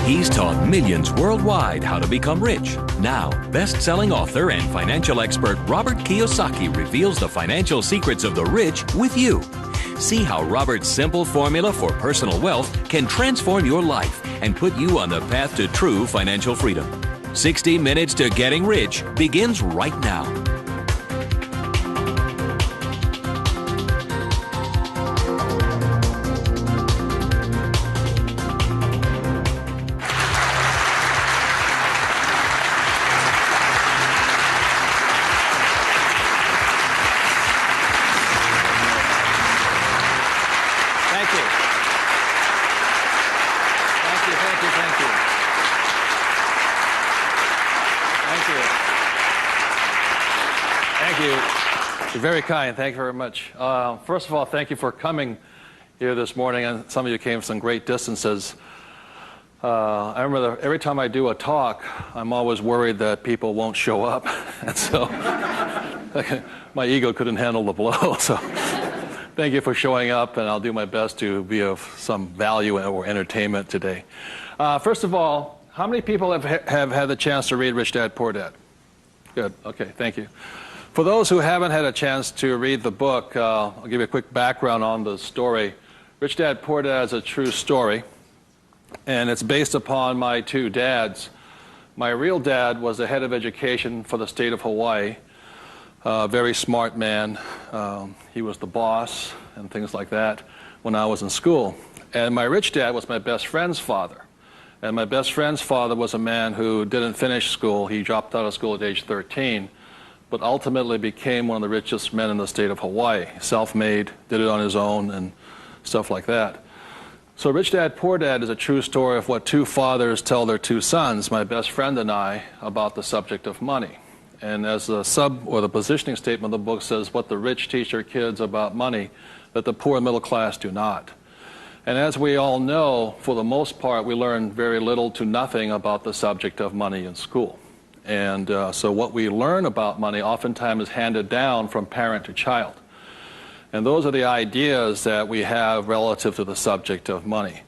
He's taught millions worldwide how to become rich. Now, best-selling author and financial expert Robert Kiyosaki reveals the financial secrets of the rich with you. See how Robert's simple formula for personal wealth can transform your life and put you on the path to true financial freedom. 60 Minutes to Getting Rich begins right now. You're very kind. Thank you very much. First of all, thank you for coming here this morning, and some of you came from some great distances. I remember every time I do a talk, I'm always worried that people won't show up, and so my ego couldn't handle the blow. So thank you for showing up, and I'll do my best to be of some value or entertainment today. First of all, how many people have had the chance to read Rich Dad, Poor Dad? Good. Okay, thank you. For those who haven't had a chance to read the book, I'll give you a quick background on the story. Rich Dad, Poor Dad is a true story, and it's based upon my two dads. My real dad was the head of education for the state of Hawaii, a very smart man. He was the boss and things like that when I was in school. And my rich dad was my best friend's father. And my best friend's father was a man who didn't finish school. He dropped out of school at age 13. But ultimately became one of the richest men in the state of Hawaii. Self-made, did it on his own, and stuff like that. So Rich Dad, Poor Dad is a true story of what two fathers tell their two sons, my best friend and I, about the subject of money. And as the the positioning statement of the book says, what the rich teach their kids about money, that the poor and middle class do not. And as we all know, for the most part, we learn very little to nothing about the subject of money in school. And so what we learn about money oftentimes is handed down from parent to child. And those are the ideas that we have relative to the subject of money.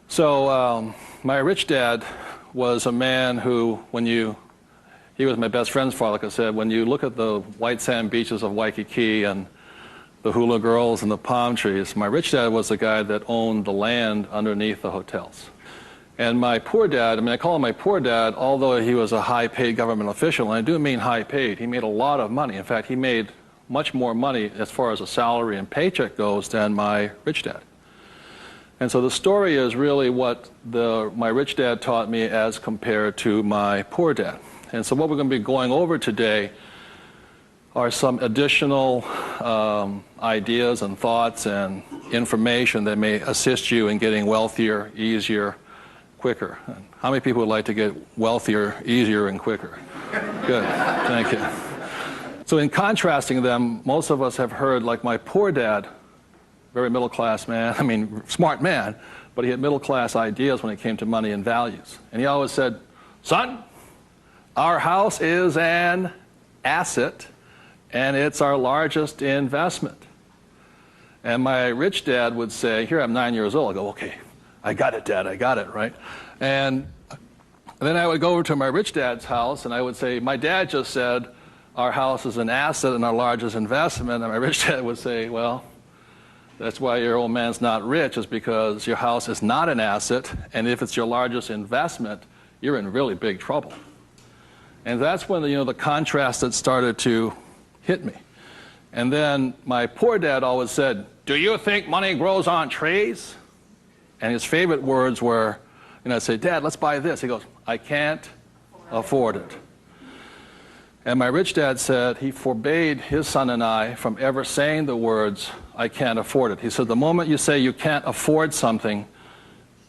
So my rich dad was a man who, he was my best friend's father, like I said, when you look at the white sand beaches of Waikiki and the hula girls and the palm trees, my rich dad was the guy that owned the land underneath the hotels. And my poor dad, I call him my poor dad, although he was a high-paid government official, and I do mean high-paid. He made a lot of money. In fact, he made much more money as far as a salary and paycheck goes than my rich dad. And so the story is really what my rich dad taught me as compared to my poor dad. And so what we're going to be going over today are some additional ideas and thoughts and information that may assist you in getting wealthier, easier, quicker. How many people would like to get wealthier, easier, and quicker? Good, thank you. So in contrasting them, most of us have heard, like my poor dad, very middle-class man, smart man, but he had middle-class ideas when it came to money and values. And he always said, son, our house is an asset, and it's our largest investment. And my rich dad would say, here I'm 9 years old, I go, okay, I got it, Dad, I got it, right? And then I would go over to my rich dad's house, and I would say, my dad just said, our house is an asset and our largest investment. And my rich dad would say, well, that's why your old man's not rich, is because your house is not an asset, and if it's your largest investment, you're in really big trouble. And that's when the contrast that started to hit me. And then my poor dad always said, do you think money grows on trees? And his favorite words were, I'd say, Dad, let's buy this. He goes, I can't afford it. And my rich dad said he forbade his son and I from ever saying the words, I can't afford it. He said, the moment you say you can't afford something,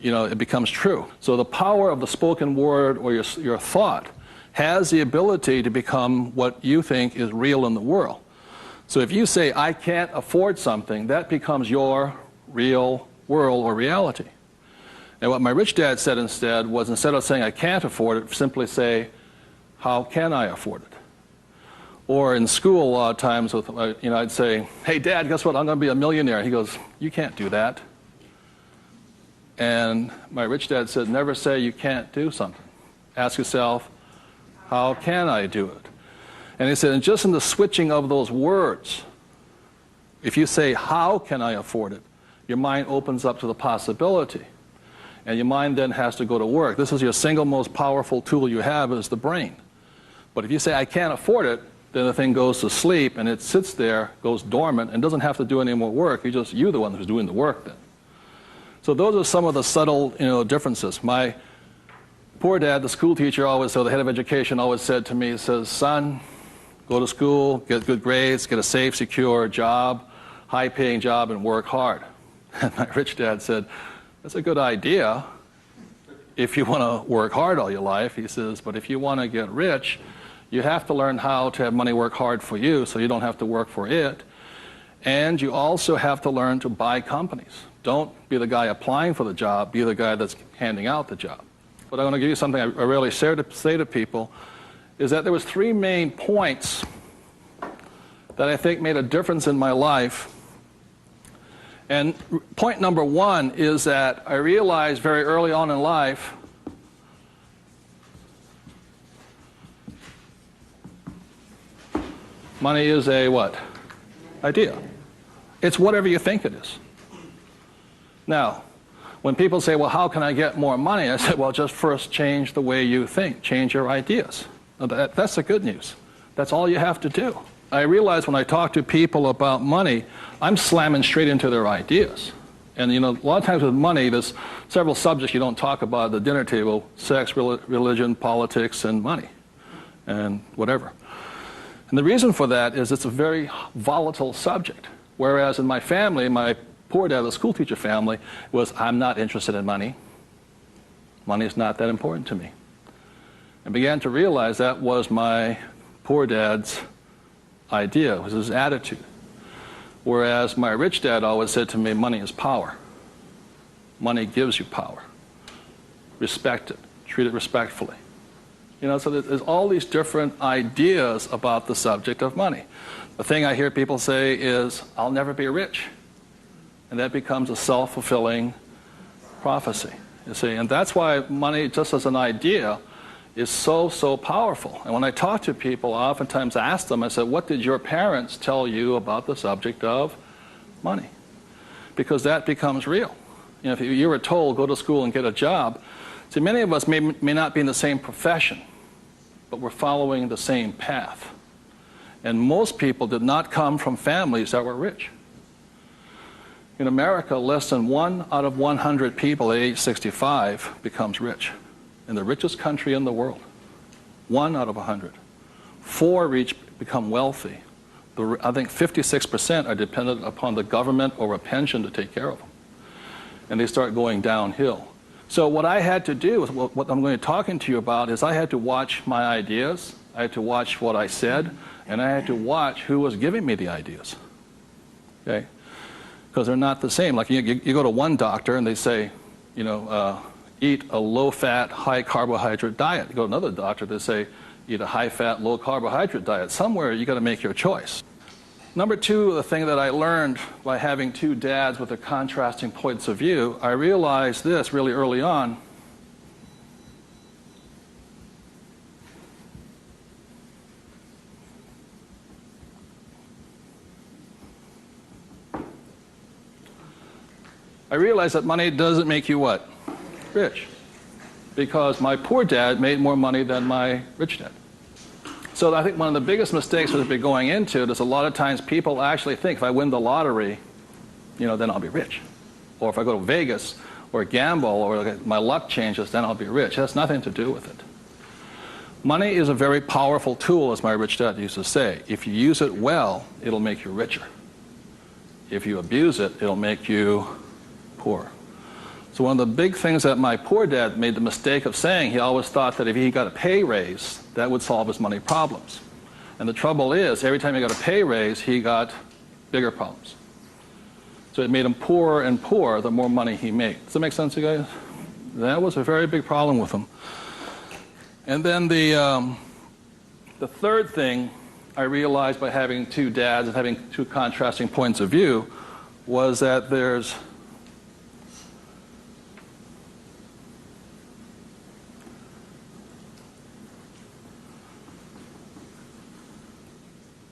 it becomes true. So the power of the spoken word or your thought has the ability to become what you think is real in the world. So if you say, I can't afford something, that becomes your real world or reality. And what my rich dad said instead was, instead of saying I can't afford it, simply say, how can I afford it? Or in school, a lot of times, I'd say, hey, Dad, guess what? I'm going to be a millionaire. He goes, you can't do that. And my rich dad said, never say you can't do something. Ask yourself, how can I do it? And he said, and just in the switching of those words, if you say, how can I afford it, your mind opens up to the possibility. And your mind then has to go to work. This is your single most powerful tool you have is the brain. But if you say, I can't afford it, then the thing goes to sleep and it sits there, goes dormant, and doesn't have to do any more work. You're the one who's doing the work then. So those are some of the subtle differences. My poor dad, the school teacher, the head of education, always said to me, he says, son, go to school, get good grades, get a safe, secure job, high-paying job, and work hard. And my rich dad said, that's a good idea if you want to work hard all your life. He says, but if you want to get rich, you have to learn how to have money work hard for you so you don't have to work for it. And you also have to learn to buy companies. Don't be the guy applying for the job, be the guy that's handing out the job. But I want to give you something I really say to people, is that there was 3 main points that I think made a difference in my life. And point number 1 is that I realized very early on in life money is a what? Idea. It's whatever you think it is. Now, when people say, well, how can I get more money? I said, well, just first change the way you think. Change your ideas. Now, that's the good news. That's all you have to do. I realize when I talk to people about money, I'm slamming straight into their ideas. And a lot of times with money, there's several subjects you don't talk about at the dinner table: sex, religion, politics, and money, and whatever. And the reason for that is it's a very volatile subject. Whereas in my family, my poor dad, the school teacher family, was, I'm not interested in money. Money is not that important to me. And began to realize that was my poor dad's idea, was his attitude. Whereas my rich dad always said to me, money is power. Money gives you power. Respect it. Treat it respectfully. So there's all these different ideas about the subject of money. The thing I hear people say is, I'll never be rich. And that becomes a self-fulfilling prophecy, you see. And that's why money, just as an idea, is so, so powerful. And when I talk to people, I oftentimes ask them, I say, what did your parents tell you about the subject of money? Because that becomes real. If you were told, go to school and get a job, see, many of us may not be in the same profession, but we're following the same path. And most people did not come from families that were rich. In America, less than 1 out of 100 people at age 65 becomes rich. In the richest country in the world. 1 out of 100. 4 become wealthy. I think 56% are dependent upon the government or a pension to take care of them. And they start going downhill. So what I had to do, what I'm going to be talking to you about, is I had to watch my ideas, I had to watch what I said, and I had to watch who was giving me the ideas. Okay? Because they're not the same. Like you go to one doctor and they say, eat a low-fat, high-carbohydrate diet. You go to another doctor, they say, eat a high-fat, low-carbohydrate diet. Somewhere you got to make your choice. Number 2, the thing that I learned by having 2 dads with their contrasting points of view, I realized this really early on. I realized that money doesn't make you what? Rich. Because my poor dad made more money than my rich dad. So I think one of the biggest mistakes we've been going into is a lot of times people actually think if I win the lottery, then I'll be rich. Or if I go to Vegas or gamble or my luck changes, then I'll be rich. It has nothing to do with it. Money is a very powerful tool, as my rich dad used to say. If you use it well, it'll make you richer. If you abuse it, it'll make you poor. So one of the big things that my poor dad made the mistake of saying, he always thought that if he got a pay raise, that would solve his money problems. And the trouble is, every time he got a pay raise, he got bigger problems. So it made him poorer and poorer the more money he made. Does that make sense, you guys? That was a very big problem with him. And then the third thing I realized by having 2 dads and having 2 contrasting points of view was that there's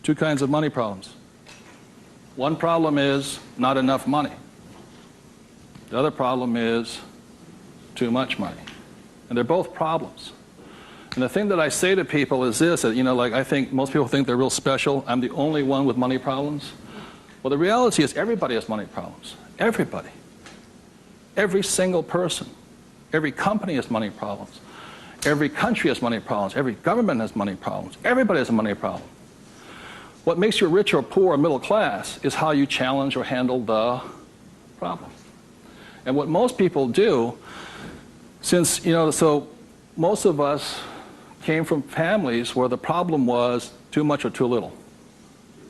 Two kinds of money problems. One problem is not enough money. The other problem is too much money. And they're both problems. And the thing that I say to people is this, that, like I think most people think they're real special. I'm the only one with money problems. Well, the reality is everybody has money problems. Everybody. Every single person. Every company has money problems. Every country has money problems. Every government has money problems. Everybody has a money problem. What makes you rich or poor or middle class is how you challenge or handle the problem. And what most people do, since, so most of us came from families where the problem was too much or too little.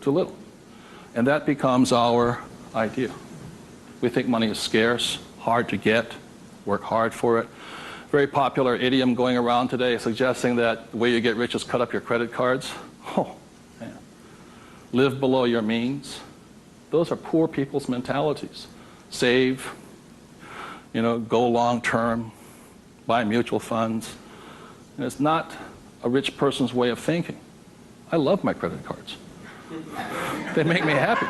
Too little. And that becomes our idea. We think money is scarce, hard to get, work hard for it. Very popular idiom going around today suggesting that the way you get rich is cut up your credit cards. Oh, man. Live below your means. Those are poor people's mentalities. Save, go long term, buy mutual funds. And it's not a rich person's way of thinking. I love my credit cards. They make me happy.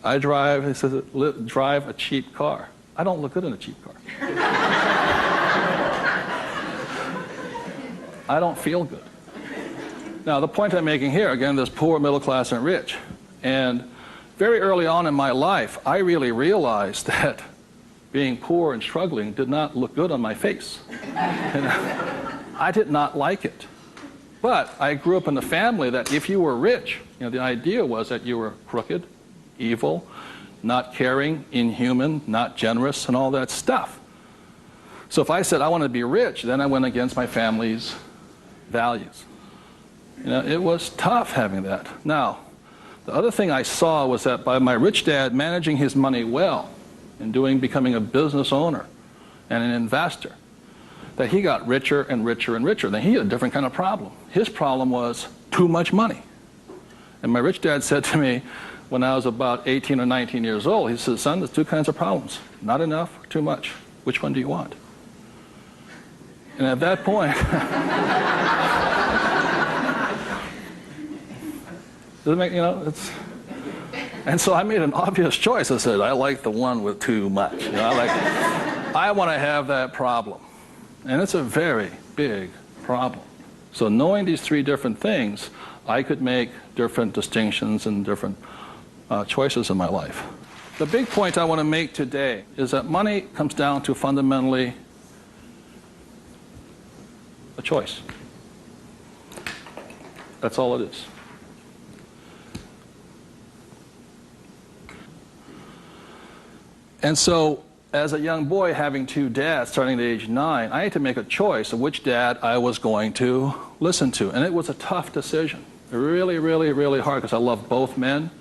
I drive, he says, drive a cheap car. I don't look good in a cheap car. I don't feel good. Now, the point I'm making here, again, there's poor, middle class, and rich. And very early on in my life, I really realized that being poor and struggling did not look good on my face. I did not like it. But I grew up in a family that if you were rich, the idea was that you were crooked, evil, not caring, inhuman, not generous, and all that stuff. So if I said I want to be rich, then I went against my family's values. It was tough having that. Now, the other thing I saw was that by my rich dad managing his money well and becoming a business owner and an investor, that he got richer and richer and richer. Then he had a different kind of problem. His problem was too much money. And my rich dad said to me when I was about 18 or 19 years old, he said, son, there's two kinds of problems. Not enough or too much. Which one do you want? And at that point, and so I made an obvious choice. I said, I like the one with too much. I want to have that problem. And it's a very big problem. So knowing these three different things, I could make different distinctions and different choices in my life. The big point I want to make today is that money comes down to fundamentally a choice. That's all it is. And so, as a young boy having two dads starting at age 9, I had to make a choice of which dad I was going to listen to. And it was a tough decision. Really, really, really hard because I loved both men.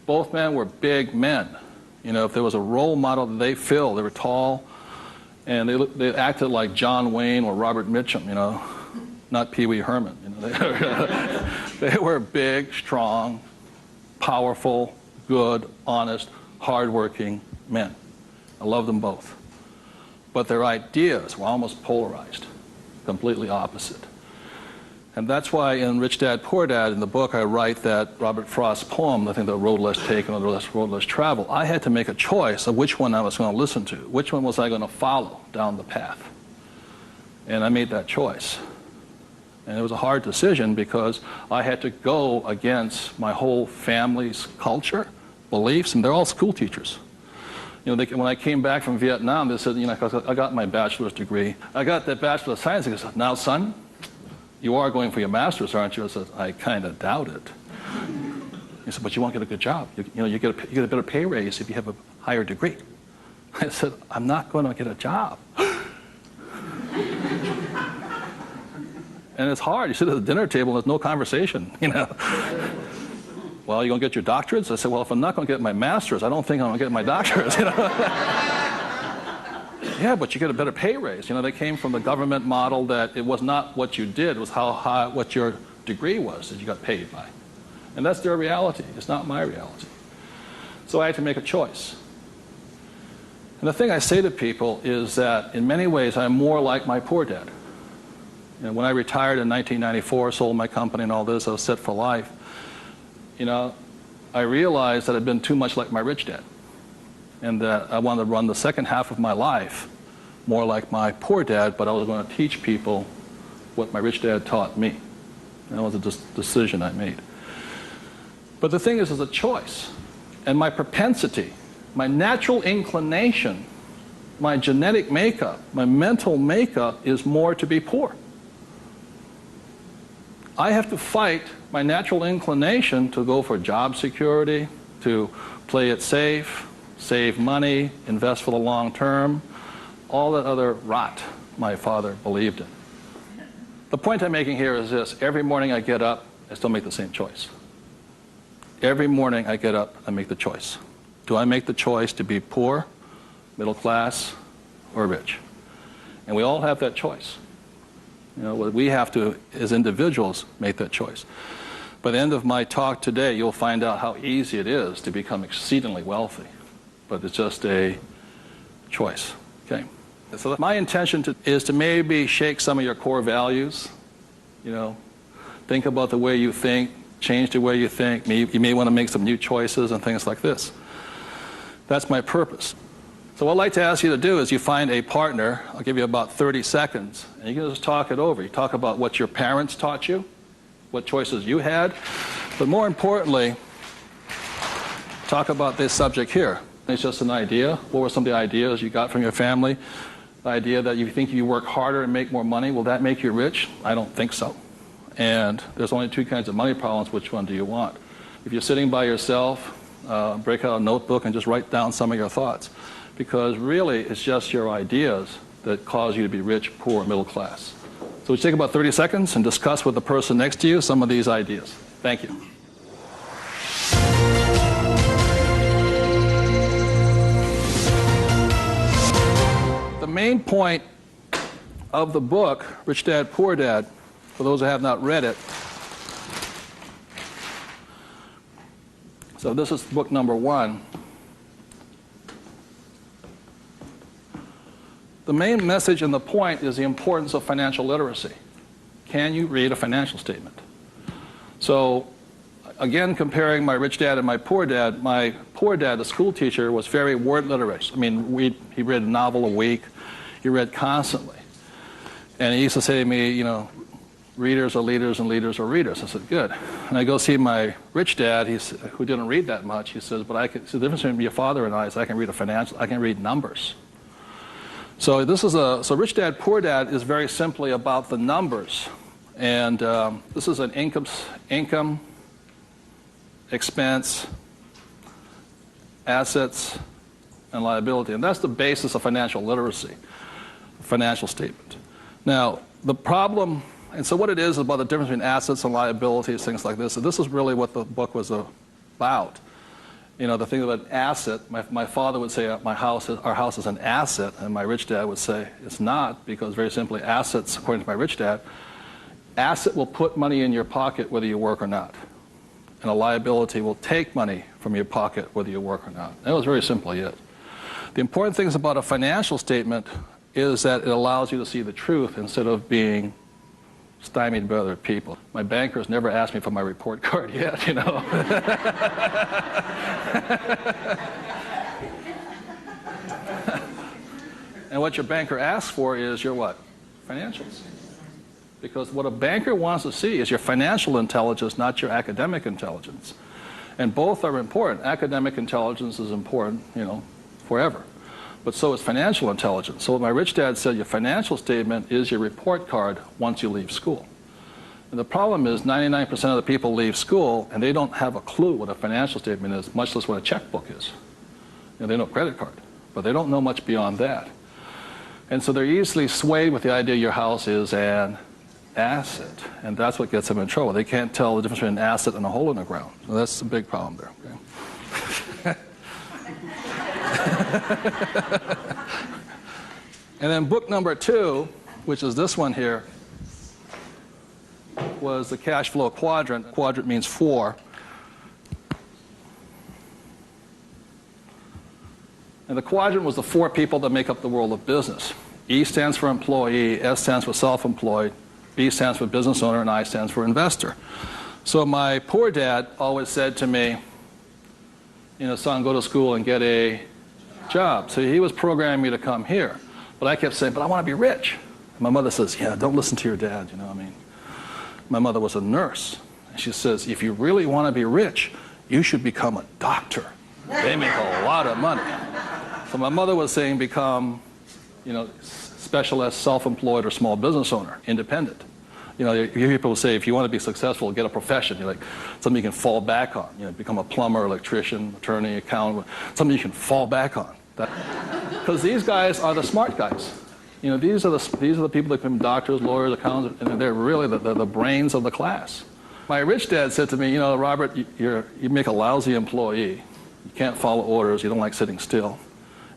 Both men were big men. If there was a role model that they filled, they were tall, and they acted like John Wayne or Robert Mitchum, not Pee Wee Herman. They were big, strong, powerful, good, honest, hardworking men. I love them both. But their ideas were almost polarized, completely opposite. And that's why in Rich Dad, Poor Dad, in the book, I write that Robert Frost's poem, I think The Road Less Taken or The Road Less Traveled, I had to make a choice of which one I was going to listen to. Which one was I going to follow down the path? And I made that choice. And it was a hard decision because I had to go against my whole family's culture, beliefs, and they're all school teachers. When I came back from Vietnam, they said, I got my bachelor's degree. I got that Bachelor of Science. They said, now, son, you are going for your master's, aren't you? I said, I kind of doubt it. He said, but you won't get a good job. You get a better pay raise if you have a higher degree. I said, I'm not going to get a job. And it's hard. You sit at the dinner table and there's no conversation, Well, you going to get your doctorates? I said, well, if I'm not going to get my master's, I don't think I'm going to get my doctorates, Yeah, but you get a better pay raise. They came from the government model that it was not what you did, it was how high, what your degree was that you got paid by. And that's their reality. It's not my reality. So I had to make a choice. And the thing I say to people is that in many ways I'm more like my poor dad. You know, when I retired in 1994, sold my company and all this, I was set for life. You know, I realized that I'd been too much like my rich dad, and that I wanted to run the second half of my life more like my poor dad, but I was going to teach people what my rich dad taught me. And that was a decision I made. But the thing is, it's a choice. And my propensity, my natural inclination, my genetic makeup, my mental makeup is more to be poor. I have to fight my natural inclination to go for job security, to play it safe, save money, invest for the long term, all that other rot my father believed in. The point I'm making here is this: every morning I get up, I still make the same choice. Every morning I get up, I make the choice. Do I make the choice to be poor, middle class, or rich? And we all have that choice. You know, we have to, as individuals, make that choice. By the end of my talk today, you'll find out how easy it is to become exceedingly wealthy. But it's just a choice. Okay? So my intention is to maybe shake some of your core values. You know, think about the way you think, change the way you think. You may want to make some new choices and things like this. That's my purpose. So what I'd like to ask you to do is you find a partner. I'll give you about 30 seconds, and you can just talk it over. You talk about what your parents taught you, what choices you had, but more importantly, talk about this subject here. It's just an idea. What were some of the ideas you got from your family? The idea that you think you work harder and make more money, will that make you rich? I don't think so. And there's only two kinds of money problems. Which one do you want? If you're sitting by yourself, break out a notebook and just write down some of your thoughts. Because really, it's just your ideas that cause you to be rich, poor, middle class. So we take about 30 seconds and discuss with the person next to you some of these ideas. Thank you. The main point of the book, Rich Dad, Poor Dad, for those who have not read it, so this is book number 1. The main message and the point is the importance of financial literacy. Can you read a financial statement? So, again, comparing my rich dad and my poor dad, the school teacher, was very word literate. I mean, he read a novel a week. He read constantly. And he used to say to me, you know, readers are leaders and leaders are readers. I said, good. And I go see my rich dad, who didn't read that much. He says, but the difference between your father and I is I can read numbers. So so Rich Dad, Poor Dad is very simply about the numbers. And this is an income, expense, assets, and liability. And that's the basis of financial literacy, financial statement. Now, the problem, and so what it is about the difference between assets and liabilities, things like this. So this is really what the book was about. You know, the thing about an asset, my father would say our house is an asset, and my rich dad would say it's not, because very simply assets, according to my rich dad, asset will put money in your pocket whether you work or not. And a liability will take money from your pocket whether you work or not. That was very simply it. The important things about a financial statement is that it allows you to see the truth instead of being stymied by other people. My bankers never asked me for my report card yet, you know. And what your banker asks for is your what? Financials. Because what a banker wants to see is your financial intelligence, not your academic intelligence. And both are important. Academic intelligence is important, you know, forever. But so is financial intelligence. So my rich dad said your financial statement is your report card once you leave school. And the problem is 99% of the people leave school and they don't have a clue what a financial statement is, much less what a checkbook is. You know, they know credit card, but they don't know much beyond that. And so they're easily swayed with the idea your house is an asset. And that's what gets them in trouble. They can't tell the difference between an asset and a hole in the ground. So that's a big problem there. Okay? And then book number 2, which is this one here, was the cash flow quadrant. Quadrant means 4. And the quadrant was the 4 people that make up the world of business. E stands for employee, S stands for self-employed, B stands for business owner, and I stands for investor. So my poor dad always said to me, son, go to school and get a job. So he was programming me to come here. But I kept saying, but I want to be rich. And my mother says, yeah, don't listen to your dad, My mother was a nurse. And she says, if you really want to be rich, you should become a doctor. They make a lot of money. So my mother was saying become, specialist, self-employed, or small business owner, independent. You hear people say, if you want to be successful, get a profession. Something you can fall back on. Become a plumber, electrician, attorney, accountant, something you can fall back on. Because these guys are the smart guys. These are the people that become doctors, lawyers, accountants, and they're really the brains of the class. My rich dad said to me, Robert, you make a lousy employee. You can't follow orders. You don't like sitting still.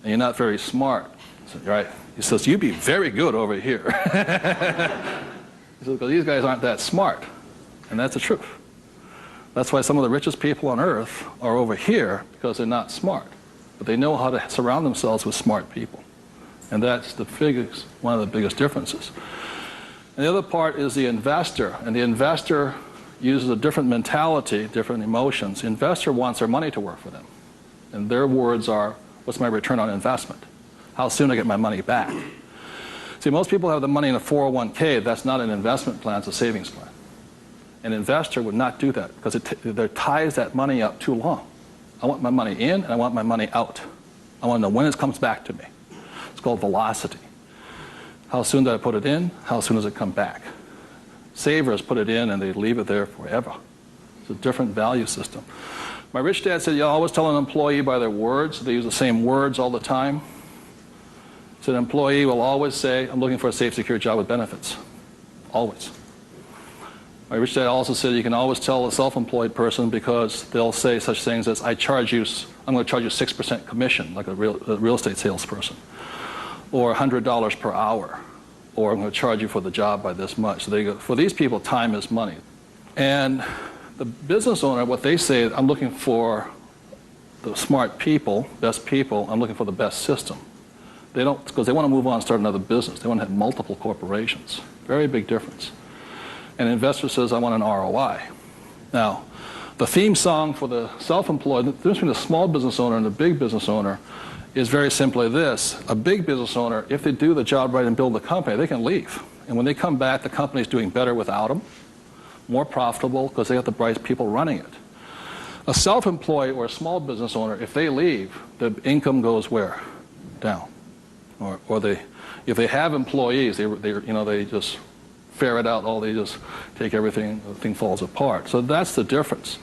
And you're not very smart. I said, right. He says, you'd be very good over here. He says, because these guys aren't that smart. And that's the truth. That's why some of the richest people on earth are over here, because they're not smart. But they know how to surround themselves with smart people. And that's one of the biggest differences. And the other part is the investor. And the investor uses a different mentality, different emotions. The investor wants their money to work for them. And their words are, what's my return on investment? How soon do I get my money back? See, most people have the money in a 401k. That's not an investment plan, it's a savings plan. An investor would not do that because it ties that money up too long. I want my money in and I want my money out. I want to know when it comes back to me. It's called velocity. How soon do I put it in? How soon does it come back? Savers put it in and they leave it there forever. It's a different value system. My rich dad said, you always tell an employee by their words. They use the same words all the time. So an employee will always say, I'm looking for a safe, secure job with benefits. Always. My rich dad also said you can always tell a self-employed person because they'll say such things as, I'm going to charge you 6% commission, like a real estate salesperson, or $100 per hour, or I'm going to charge you for the job by this much. So they go, for these people, time is money. And the business owner, what they say, I'm looking for the smart people, best people, I'm looking for the best system. They don't, because they want to move on and start another business. They want to have multiple corporations. Very big difference. An investor says, I want an ROI. Now, the theme song for the self-employed, the difference between the small business owner and the big business owner is very simply this. A big business owner, if they do the job right and build the company, they can leave. And when they come back, the company's doing better without them, more profitable because they have the right people running it. A self-employed or a small business owner, if they leave, the income goes where? Down. Or if they have employees, they just ferret out they just take everything, the thing falls apart. So that's the difference.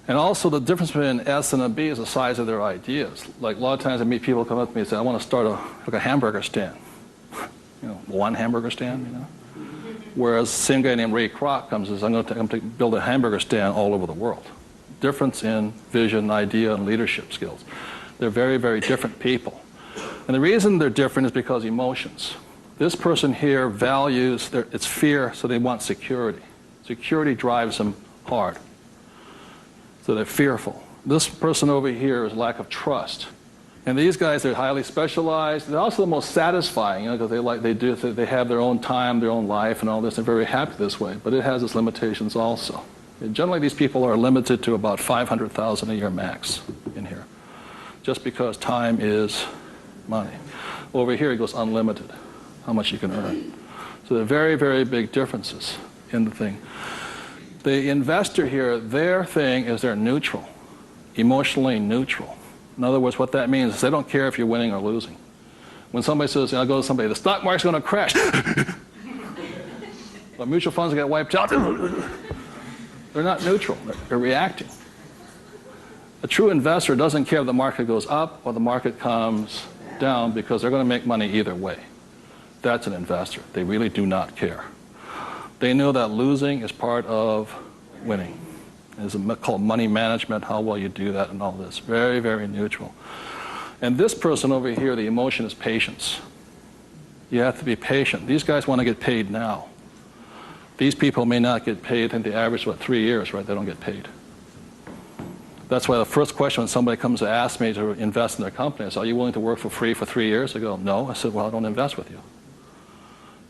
And also the difference between an S and a B is the size of their ideas. Like a lot of times I meet people come up to me and say, I want to start a hamburger stand. One hamburger stand, Whereas the same guy named Ray Kroc comes and says, I'm going to build a hamburger stand all over the world. Difference in vision, idea, and leadership skills. They're very, very different people. And the reason they're different is because emotions. This person here values, it's fear, so they want security. Security drives them hard. So they're fearful. This person over here is lack of trust. And these guys are highly specialized. They're also the most satisfying, because they have their own time, their own life, and all this. They're very happy this way, but it has its limitations also. And generally, these people are limited to about $500,000 a year max in here, just because time is money. Over here, it goes unlimited, how much you can earn. So there are very, very big differences in the thing. The investor here, their thing is they're neutral, emotionally neutral. In other words, what that means is they don't care if you're winning or losing. When somebody says, I go to somebody, the stock market's going to crash. The mutual funds get wiped out. They're not neutral. They're reacting. A true investor doesn't care if the market goes up or the market comes down because they're going to make money either way. That's an investor. They really do not care. They know that losing is part of winning. It's called money management, how well you do that and all this. Very, very neutral. And this person over here, the emotion is patience. You have to be patient. These guys want to get paid now. These people may not get paid, and the average, 3 years, right? They don't get paid. That's why the first question when somebody comes to ask me to invest in their company is, are you willing to work for free for 3 years? I go, no. I said, well, I don't invest with you.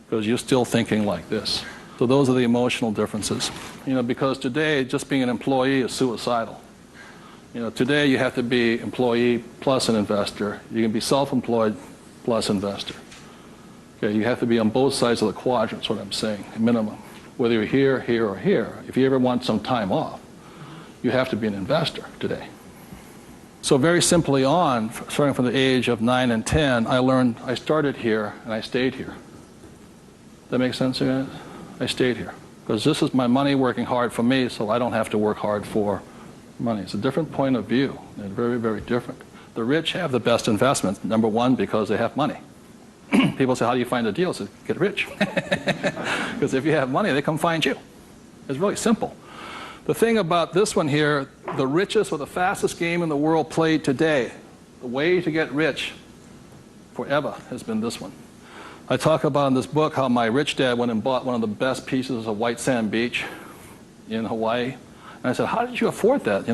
Because you're still thinking like this. So those are the emotional differences. Because today, just being an employee is suicidal. Today you have to be employee plus an investor. You can be self-employed plus investor. Okay, you have to be on both sides of the quadrant, is what I'm saying, minimum. Whether you're here, here, or here. If you ever want some time off, you have to be an investor today. So very simply on, starting from the age of 9 and 10, I started here and I stayed here. That makes sense, you guys? I stayed here. Because this is my money working hard for me, so I don't have to work hard for money. It's a different point of view. They're very, very different. The rich have the best investments, number one, because they have money. People say, how do you find a deal? I say, get rich. Because if you have money, they come find you. It's really simple. The thing about this one here, the richest or the fastest game in the world played today, the way to get rich forever has been this one. I talk about in this book how my rich dad went and bought one of the best pieces of white sand beach in Hawaii. And I said, how did you afford that?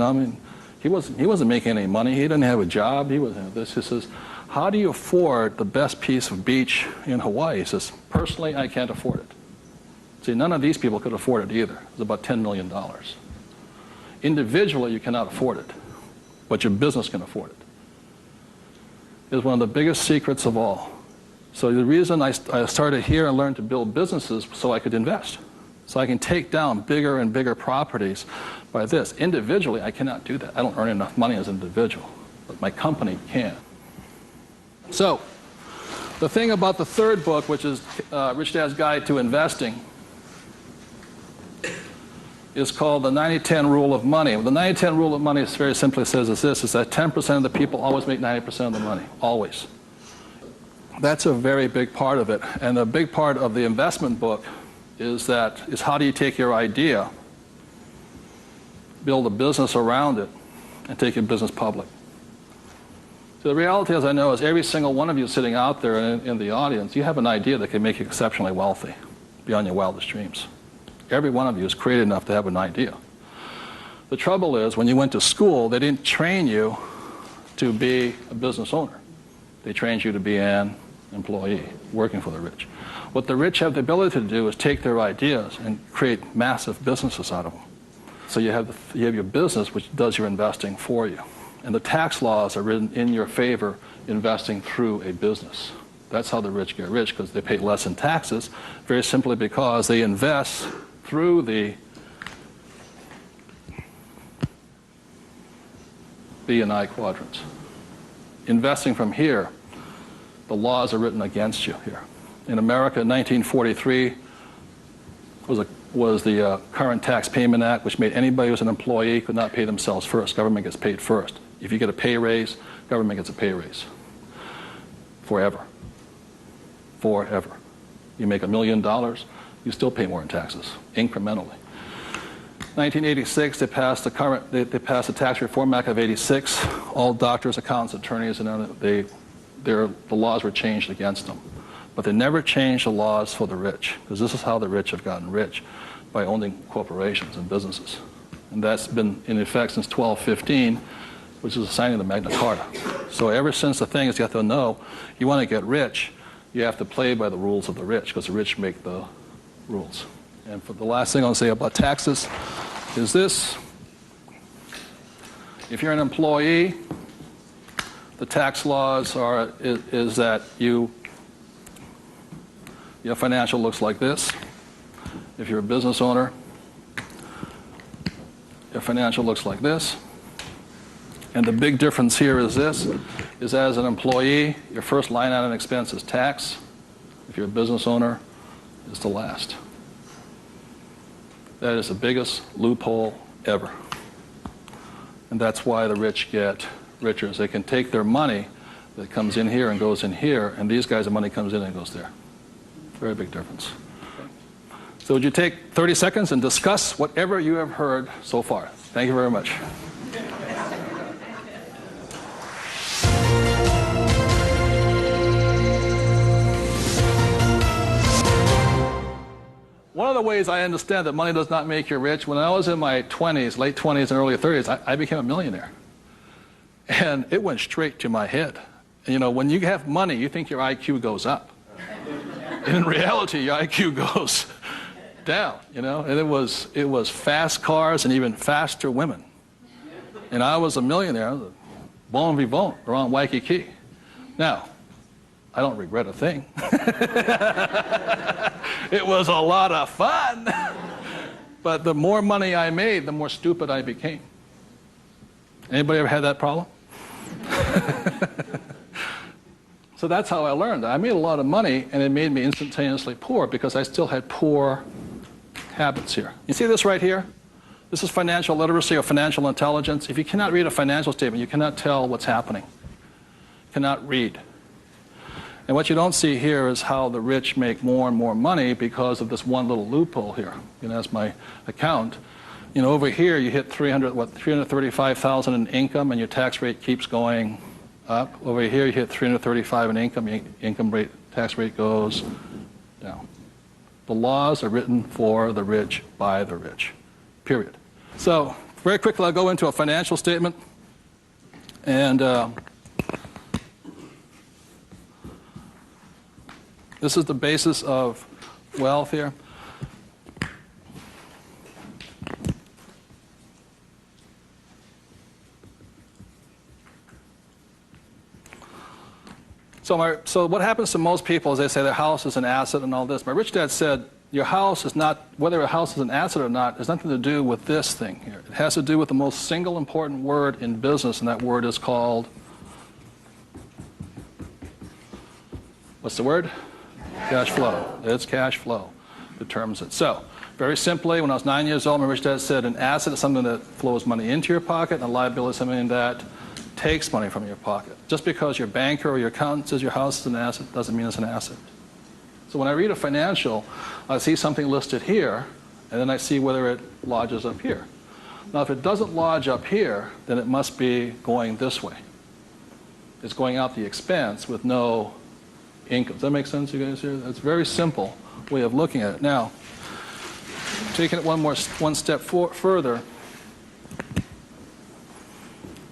He wasn't making any money. He didn't have a job. He says, how do you afford the best piece of beach in Hawaii? He says, personally, I can't afford it. See, none of these people could afford it either. It was about $10 million. Individually, you cannot afford it, but your business can afford it. It's one of the biggest secrets of all. So the reason I started here and learned to build businesses so I could invest. So I can take down bigger and bigger properties by this. Individually, I cannot do that. I don't earn enough money as an individual, but my company can. So the thing about the third book, which is Rich Dad's Guide to Investing, is called the 90-10 rule of money. The 90-10 rule of money is very simply says is this, is that 10% of the people always make 90% of the money, always. That's a very big part of it. And a big part of the investment book is how do you take your idea, build a business around it, and take your business public. So the reality, as I know, is every single one of you sitting out there in the audience, you have an idea that can make you exceptionally wealthy beyond your wildest dreams. Every one of you is creative enough to have an idea. The trouble is, when you went to school, they didn't train you to be a business owner. They trained you to be an employee, working for the rich. What the rich have the ability to do is take their ideas and create massive businesses out of them. So you have your business, which does your investing for you. And the tax laws are written in your favor investing through a business. That's how the rich get rich, because they pay less in taxes, very simply because they invest through the B and I quadrants. Investing from here, the laws are written against you here. In America, 1943 was the Current Tax Payment Act, which made anybody who was an employee could not pay themselves first. Government gets paid first. If you get a pay raise, government gets a pay raise. Forever. Forever. You make $1 million, you still pay more in taxes, incrementally. 1986, they passed the Tax Reform Act of '86. All doctors, accountants, attorneys, and the laws were changed against them. But they never changed the laws for the rich, because this is how the rich have gotten rich, by owning corporations and businesses. And that's been in effect since 1215, which is the signing of the Magna Carta. So ever since the thing is, you have to know, you want to get rich, you have to play by the rules of the rich, because the rich make the rules. And for the last thing I'll say about taxes is this. If you're an employee, the tax laws is that your financial looks like this. If you're a business owner, your financial looks like this. And the big difference here is this, is as an employee, your first line item expense is tax. If you're a business owner, it's the last. That is the biggest loophole ever. And that's why the rich get richer. Is they can take their money that comes in here and goes in here, and these guys, the money comes in and goes there. Very big difference. So would you take 30 seconds and discuss whatever you have heard so far? Thank you very much. One of the of ways I understand that money does not make you rich. When I was in my 20s, late 20s and early 30s, I became a millionaire. And it went straight to my head. And, you know, when you have money, you think your IQ goes up. And in reality, your IQ goes down, you know. And it was fast cars and even faster women. And I was a millionaire. I was a bon vivant around Waikiki. Now, I don't regret a thing. It was a lot of fun. But the more money I made, the more stupid I became. Anybody ever had that problem? So that's how I learned. I made a lot of money, and it made me instantaneously poor because I still had poor habits here. You see this right here? This is financial literacy or financial intelligence. If you cannot read a financial statement, you cannot tell what's happening. You cannot read. And what you don't see here is how the rich make more and more money because of this one little loophole here. You know, that's my account. You know, over here you hit 335,000 in income, and your tax rate keeps going up. Over here you hit 335 in income, your income rate, tax rate goes down. The laws are written for the rich by the rich. Period. So very quickly I'll go into a financial statement, and this is the basis of wealth here. So what happens to most people is they say their house is an asset and all this. My rich dad said, your house is not, whether a house is an asset or not, has nothing to do with this thing here. It has to do with the most single important word in business, and that word is called, what's the word? Cash flow. It's cash flow determines it. So, very simply, when I was 9 years old, my rich dad said an asset is something that flows money into your pocket, and a liability is something that takes money from your pocket. Just because your banker or your accountant says your house is an asset doesn't mean it's an asset. So when I read a financial, I see something listed here, and then I see whether it lodges up here. Now, if it doesn't lodge up here, then it must be going this way. It's going out the expense with no income. Does that make sense, you guys here? That's a very simple way of looking at it. Now, taking it one step further,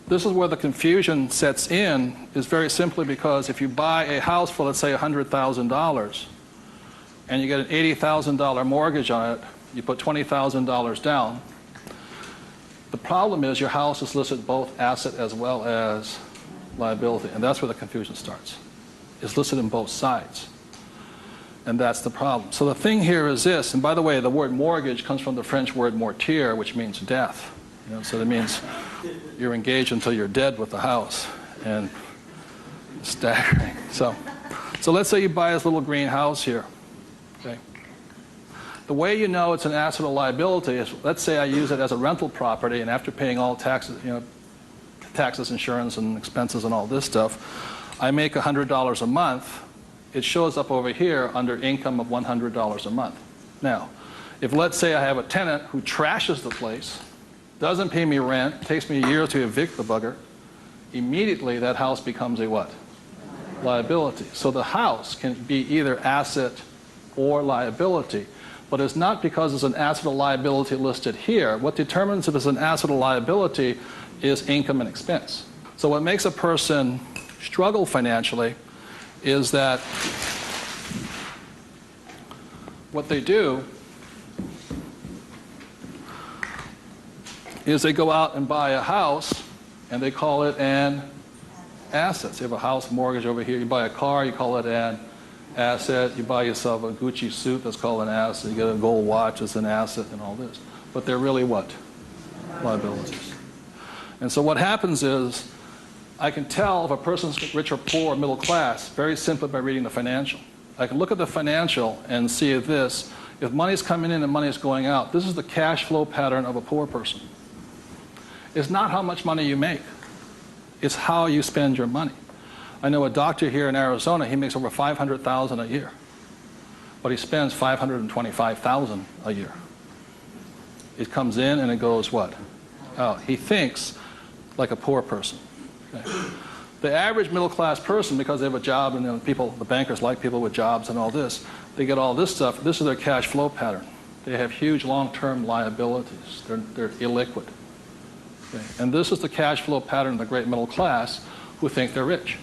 this is where the confusion sets in, is very simply because if you buy a house for, let's say, $100,000, and you get an $80,000 mortgage on it, you put $20,000 down, the problem is your house is listed both asset as well as liability, and that's where the confusion starts. It's listed in both sides, and that's the problem. So the thing here is this, and by the way, the word mortgage comes from the French word mortier, which means death. You know, so that means you're engaged until you're dead with the house, and it's staggering. So let's say you buy this little green house here. Okay. The way you know it's an asset or liability is, let's say I use it as a rental property, and after paying all taxes, you know, taxes, insurance, and expenses, and all this stuff, I make $100 a month. It shows up over here under income of $100 a month. Now, if let's say I have a tenant who trashes the place, doesn't pay me rent, takes me a year to evict the bugger, immediately that house becomes a what? Liability. So the house can be either asset or liability, but it's not because it's an asset or liability listed here. What determines if it's an asset or liability is income and expense. So what makes a person struggle financially is that what they do is they go out and buy a house, and they call it an asset. So you have a house mortgage over here. You buy a car, you call it an asset. You buy yourself a Gucci suit, that's called an asset. You get a gold watch, it's an asset, and all this. But they're really what? Liabilities. And so what happens is, I can tell if a person's rich or poor or middle class very simply by reading the financial. I can look at the financial and see this. If money's coming in and money's going out, this is the cash flow pattern of a poor person. It's not how much money you make. It's how you spend your money. I know a doctor here in Arizona, he makes over $500,000 a year. But he spends $525,000 a year. It comes in and it goes what? Out. He thinks like a poor person. Okay. The average middle-class person, because they have a job, and the bankers like people with jobs and all this, they get all this stuff. This is their cash flow pattern. They have huge long-term liabilities. They're illiquid. Okay? And this is the cash flow pattern of the great middle class who think they're rich.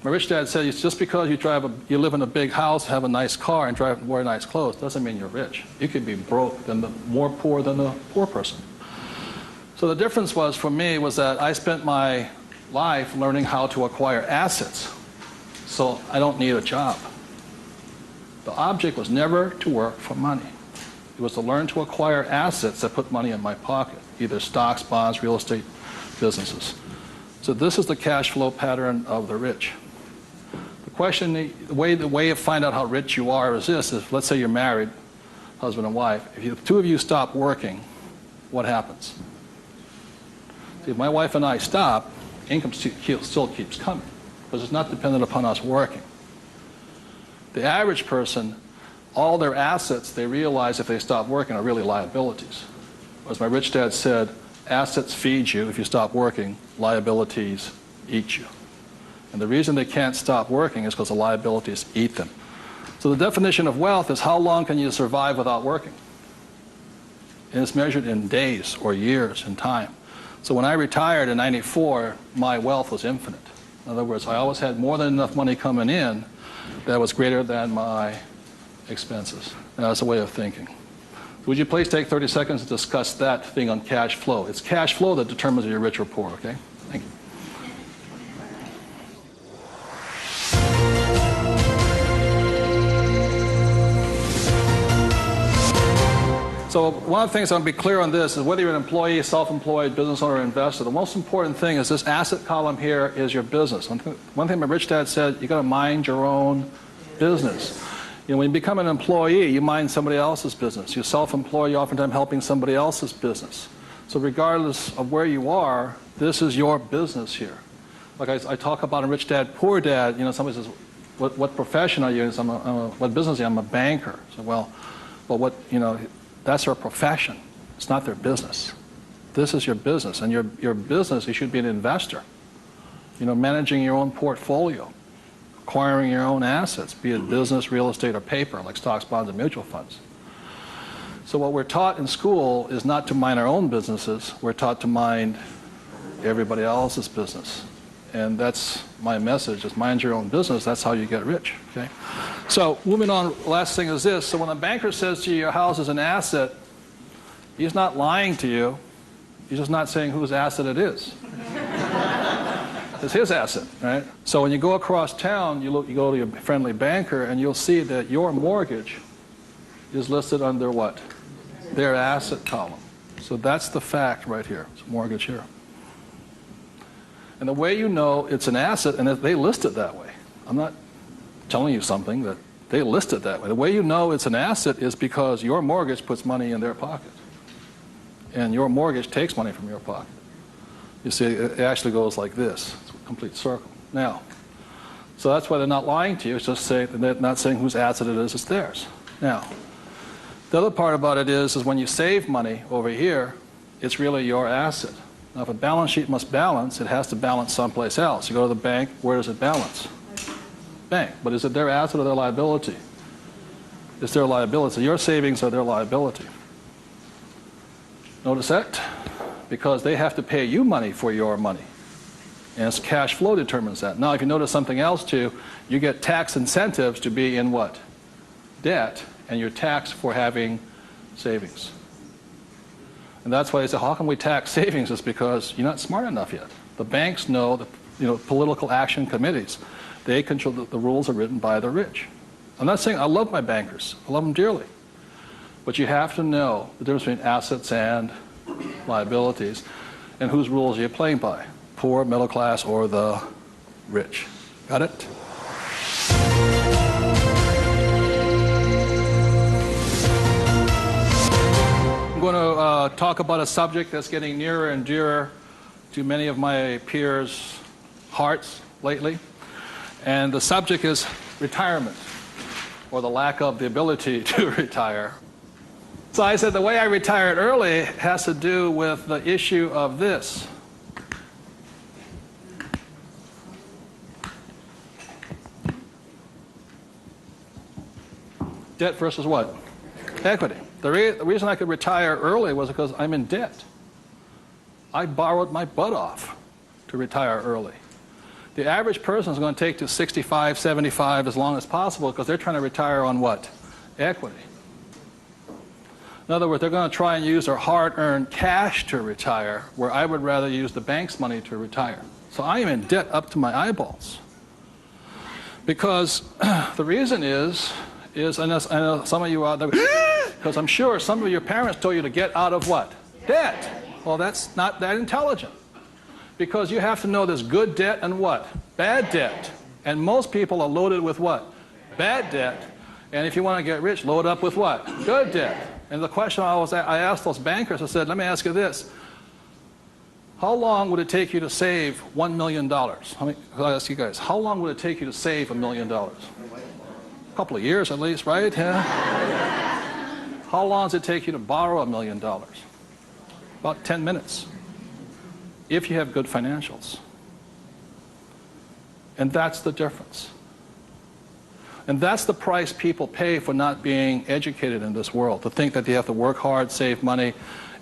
My rich dad said, just because you live in a big house, have a nice car, and wear nice clothes, doesn't mean you're rich. You could be broke, more poor than the poor person. So the difference for me was that I spent my life learning how to acquire assets. So I don't need a job. The object was never to work for money. It was to learn to acquire assets that put money in my pocket, either stocks, bonds, real estate, businesses. So this is the cash flow pattern of the rich. The question, the way to find out how rich you are is this: let's say you're married, husband and wife. If the two of you stop working, what happens? See, if my wife and I stop, income still keeps coming, because it's not dependent upon us working. The average person, all their assets, they realize if they stop working, are really liabilities. As my rich dad said, assets feed you if you stop working, liabilities eat you. And the reason they can't stop working is because the liabilities eat them. So the definition of wealth is how long can you survive without working? And it's measured in days or years in time. So when I retired in '94, my wealth was infinite. In other words, I always had more than enough money coming in that was greater than my expenses. And that's a way of thinking. Would you please take 30 seconds to discuss that thing on cash flow? It's cash flow that determines if you're rich or poor, okay? Thank you. So one of the things I want to be clear on this is whether you're an employee, self-employed, business owner, or investor, the most important thing is this asset column here is your business. One thing my rich dad said, you got to mind your own business. You know, when you become an employee, you mind somebody else's business. You're self-employed, you're oftentimes helping somebody else's business. So regardless of where you are, this is your business here. Like I talk about a rich dad, poor dad, you know, somebody says, what profession are you in? What business are you? I'm a banker. So, well, what, you know, that's their profession. It's not their business. This is your business. And your business, you should be an investor. You know, managing your own portfolio, acquiring your own assets, be it business, real estate, or paper, like stocks, bonds, and mutual funds. So what we're taught in school is not to mind our own businesses. We're taught to mind everybody else's business. And that's my message, is mind your own business. That's how you get rich, okay? So moving on, last thing is this. So when a banker says to you your house is an asset, he's not lying to you. He's just not saying whose asset it is. It's his asset, right? So when you go across town, you go to your friendly banker, and you'll see that your mortgage is listed under what? Their asset column. So that's the fact right here. It's a mortgage here. And the way you know it's an asset, and they list it that way. I'm not telling you something, that they list it that way. The way you know it's an asset is because your mortgage puts money in their pocket. And your mortgage takes money from your pocket. You see, it actually goes like this. It's a complete circle. Now, so that's why they're not lying to you. It's just they're not saying whose asset it is, it's theirs. Now, the other part about it is when you save money over here, it's really your asset. Now, if a balance sheet must balance, it has to balance someplace else. You go to the bank, where does it balance? Bank. But is it their asset or their liability? It's their liability. So your savings are their liability. Notice that? Because they have to pay you money for your money. And it's cash flow determines that. Now, if you notice something else too, you get tax incentives to be in what? Debt, and you're taxed for having savings. And that's why they say, how can we tax savings? It's because you're not smart enough yet. The banks know, political action committees, they control, the rules are written by the rich. I'm not saying I love my bankers. I love them dearly. But you have to know the difference between assets and liabilities, and whose rules are you playing by? Poor, middle class, or the rich? Got it? I'm going to talk about a subject that's getting nearer and dearer to many of my peers' hearts lately. And the subject is retirement, or the lack of the ability to retire. So I said the way I retired early has to do with the issue of this. Debt versus what? Equity. The reason I could retire early was because I'm in debt. I borrowed my butt off to retire early. The average person is going to take to 65, 75 as long as possible because they're trying to retire on what? Equity. In other words, they're going to try and use their hard-earned cash to retire, where I would rather use the bank's money to retire. So I am in debt up to my eyeballs. Because the reason is I know some of you out there, because I'm sure some of your parents told you to get out of what? Debt. Well, that's not that intelligent. Because you have to know there's good debt and what? Bad debt. And most people are loaded with what? Bad debt. And if you want to get rich, load up with what? Good debt. And the question I asked those bankers, I said, let me ask you this. How long would it take you to save $1 million? I'll ask you guys, how long would it take you to save $1 million? A couple of years at least, right? Yeah. How long does it take you to borrow $1 million? About 10 minutes. If you have good financials. And that's the difference. And that's the price people pay for not being educated in this world, to think that they have to work hard, save money,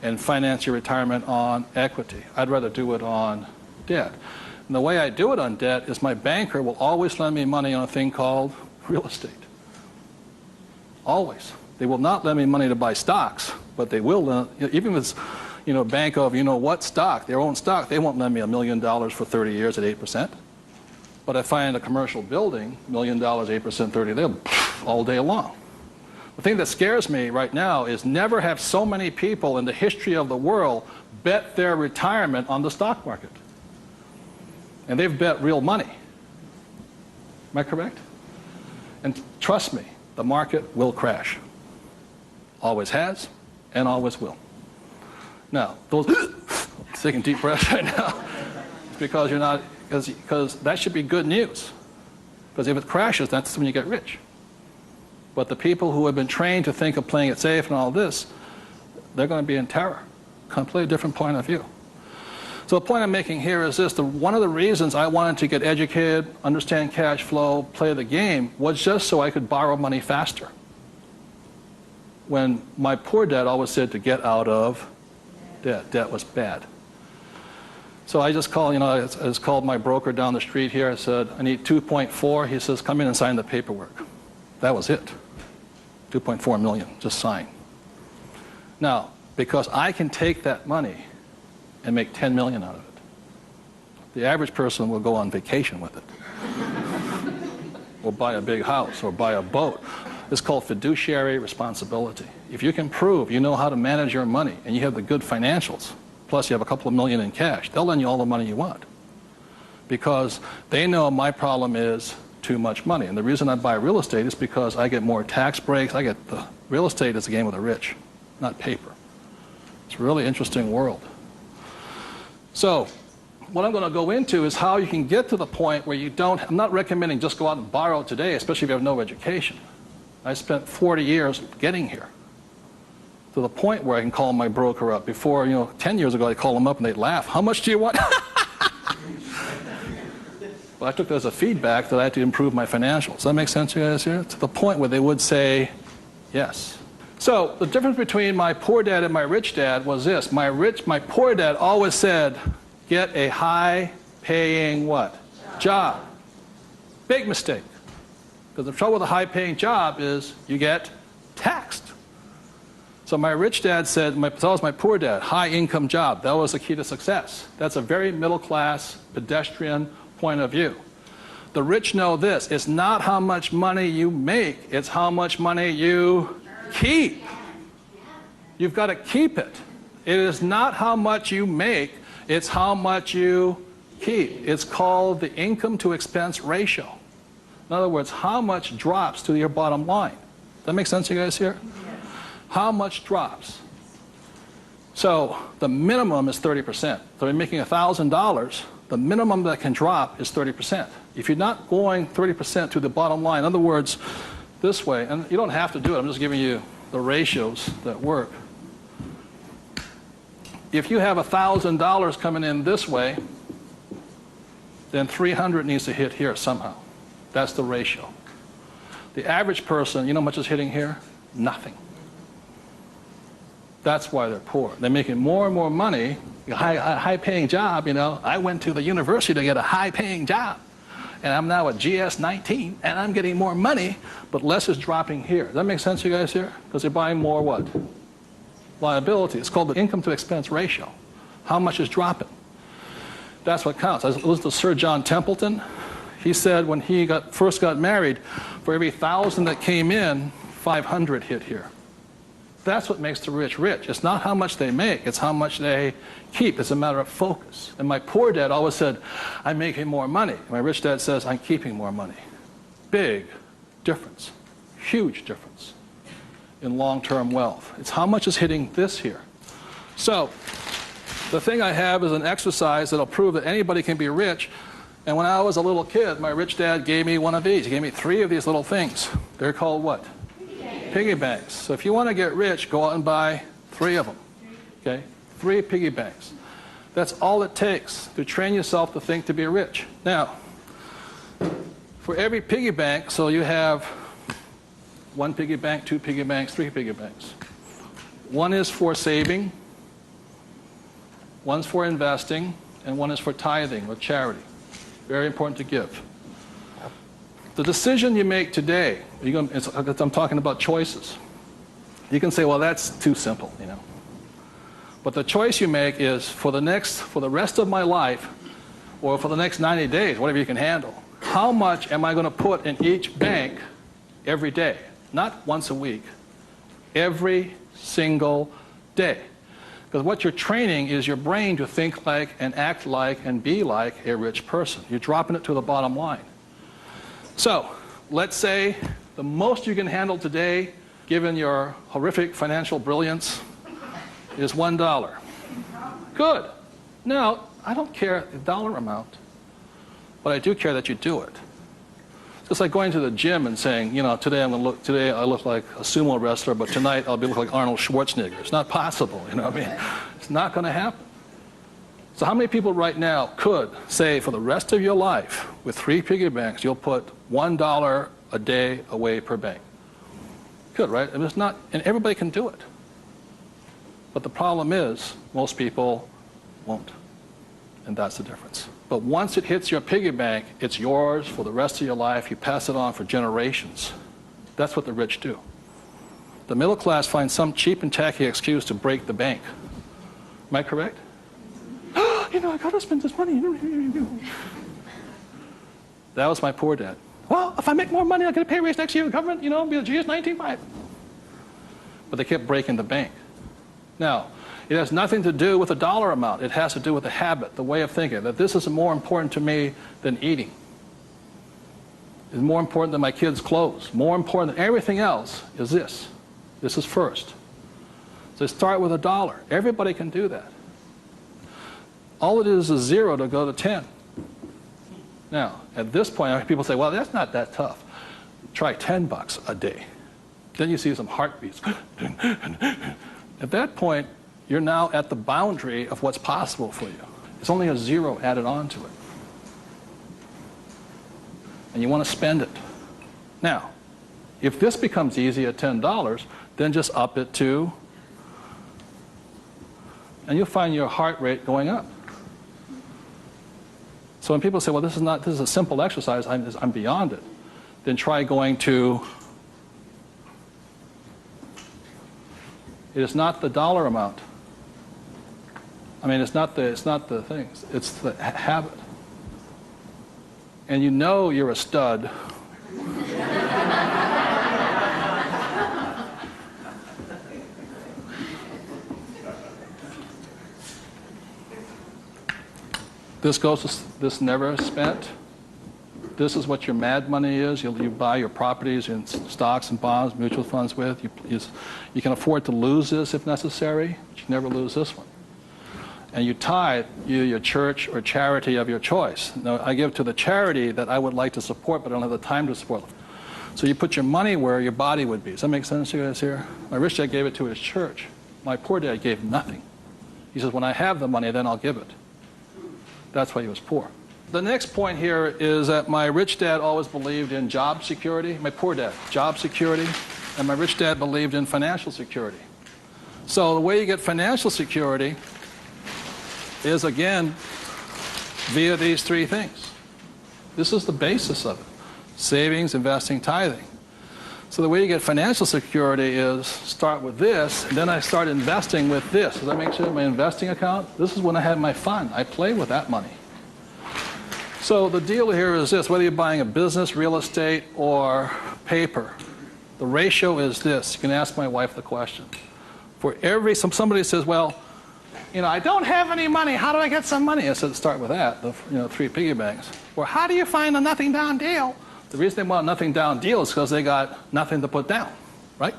and finance your retirement on equity. I'd rather do it on debt. And the way I do it on debt is my banker will always lend me money on a thing called real estate. Always. They will not lend me money to buy stocks, but they will lend, even if it's, bank of what stock, their own stock, they won't lend me $1 million for 30 years at 8%. But I find a commercial building, $1 million, 8%, 30, they'll all day long. The thing that scares me right now is never have so many people in the history of the world bet their retirement on the stock market. And they've bet real money. Am I correct? And trust me, the market will crash. Always has and always will. Now, those taking deep breaths right now, it's because you're not, because that should be good news. Because if it crashes, that's when you get rich. But the people who have been trained to think of playing it safe and all this, they're going to be in terror. Completely different point of view. So the point I'm making here is this. One of the reasons I wanted to get educated, understand cash flow, play the game, was just so I could borrow money faster. When my poor dad always said to get out of debt. Debt was bad. So I just called, I just called my broker down the street here. I said, I need 2.4. He says, come in and sign the paperwork. That was it. 2.4 million, just sign. Now, because I can take that money and make 10 million out of it, the average person will go on vacation with it. Or buy a big house, or buy a boat. It's called fiduciary responsibility. If you can prove you know how to manage your money and you have the good financials, plus you have a couple of million in cash, they'll lend you all the money you want. Because they know my problem is too much money. And the reason I buy real estate is because I get more tax breaks. Real estate is a game of the rich, not paper. It's a really interesting world. So what I'm going to go into is how you can get to the point where you don't, I'm not recommending just go out and borrow today, especially if you have no education. I spent 40 years getting here to the point where I can call my broker up. Before, 10 years ago, I'd call them up and they'd laugh. How much do you want? But I took that as a feedback that I had to improve my financials. Does that make sense to you guys here? To the point where they would say yes. So the difference between my poor dad and my rich dad was this. My poor dad always said, get a high-paying what? Job. Big mistake. Because the trouble with a high-paying job is you get taxed. So my rich dad said, so was my poor dad, high-income job. That was the key to success. That's a very middle-class, pedestrian point of view. The rich know this. It's not how much money you make. It's how much money you keep. You've got to keep it. It is not how much you make. It's how much you keep. It's called the income to expense ratio. In other words, how much drops to your bottom line. Does that make sense to you guys here? How much drops? So the minimum is 30%. So you're making $1,000, the minimum that can drop is 30%. If you're not going 30% to the bottom line, in other words, this way, and you don't have to do it, I'm just giving you the ratios that work. If you have $1,000 coming in this way, then 300 needs to hit here somehow. That's the ratio. The average person, you know how much is hitting here? Nothing. That's why they're poor. They're making more and more money, a high-paying job, you know. I went to the university to get a high-paying job, and I'm now at GS-19, and I'm getting more money, but less is dropping here. Does that make sense to you guys here? Because they're buying more what? Liability. It's called the income-to-expense ratio. How much is dropping? That's what counts. I listened to Sir John Templeton. He said when he first got married, for every 1,000 that came in, 500 hit here. That's what makes the rich rich. It's not how much they make, it's how much they keep. It's a matter of focus. And my poor dad always said, I'm making more money. My rich dad says, I'm keeping more money. Big difference, huge difference in long-term wealth. It's how much is hitting this here. So the thing I have is an exercise that'll prove that anybody can be rich. And when I was a little kid, my rich dad gave me one of these. He gave me 3 of these little things. They're called what? Piggy banks. So if you want to get rich, go out and buy 3 of them. Okay? 3 piggy banks. That's all it takes to train yourself to think to be rich. Now, for every piggy bank, so you have 1 piggy bank, 2 piggy banks, 3 piggy banks. 1 is for saving, 1's for investing, and 1 is for tithing or charity. Very important to give. The decision you make today, I'm talking about choices. You can say, well, that's too simple, you know. But the choice you make is for the rest of my life, or for the next 90 days, whatever you can handle, how much am I going to put in each bank every day? Not once a week, every single day. Because what you're training is your brain to think like and act like and be like a rich person. You're dropping it to the bottom line. So, let's say the most you can handle today, given your horrific financial brilliance, is $1. Good. Now, I don't care the dollar amount, but I do care that you do it. It's just like going to the gym and saying, you know, today I look like a sumo wrestler, but tonight I'll look like Arnold Schwarzenegger. It's not possible, you know what I mean? It's not going to happen. So how many people right now could say for the rest of your life, with 3 piggy banks, you'll put $1 a day away per bank? Good, right? And it's not, and everybody can do it. But the problem is, most people won't. And that's the difference. But once it hits your piggy bank, it's yours for the rest of your life. You pass it on for generations. That's what the rich do. The middle class finds some cheap and tacky excuse to break the bank. Am I correct? You know, I got to spend this money. That was my poor dad. Well, if I make more money, I'll get a pay raise next year in government, you know, be a GS-19.5. But they kept breaking the bank. Now, it has nothing to do with the dollar amount. It has to do with the habit, the way of thinking, that this is more important to me than eating. It's more important than my kids' clothes. More important than everything else is this. This is first. So start with $1. Everybody can do that. All it is 0 to go to 10. Now, at this point, people say, well, that's not that tough. Try $10 a day. Then you see some heartbeats. At that point, you're now at the boundary of what's possible for you. It's only a 0 added on to it. And you want to spend it. Now, if this becomes easy at $10, then just up it to, and you'll find your heart rate going up. So when people say, well, this is a simple exercise, I'm beyond it, then try going to, it is not the dollar amount. I mean, it's not the things, it's the habit. And you know you're a stud. This never spent. This is what your mad money is. You buy your properties in stocks and bonds, mutual funds with. You can afford to lose this if necessary, but you never lose this one. And you tithe your church or charity of your choice. Now, I give to the charity that I would like to support, but I don't have the time to support. So you put your money where your body would be. Does that make sense to you guys here? My rich dad gave it to his church. My poor dad gave nothing. He says, when I have the money, then I'll give it. That's why he was poor. The next point here is that my rich dad always believed in job security. My poor dad, job security. And my rich dad believed in financial security. So the way you get financial security is, again, via these three things. This is the basis of it. Savings, investing, tithing. So the way you get financial security is start with this, and then I start investing with this. Does that make sense? My investing account, this is when I have my fun. I play with that money. So the deal here is this, whether you're buying a business, real estate, or paper, the ratio is this. You can ask my wife the question. For every, somebody says, well, I don't have any money. How do I get some money? I said, start with that, the three piggy banks. Or how do you find a nothing down deal? The reason they want a nothing down deal is because they got nothing to put down, right?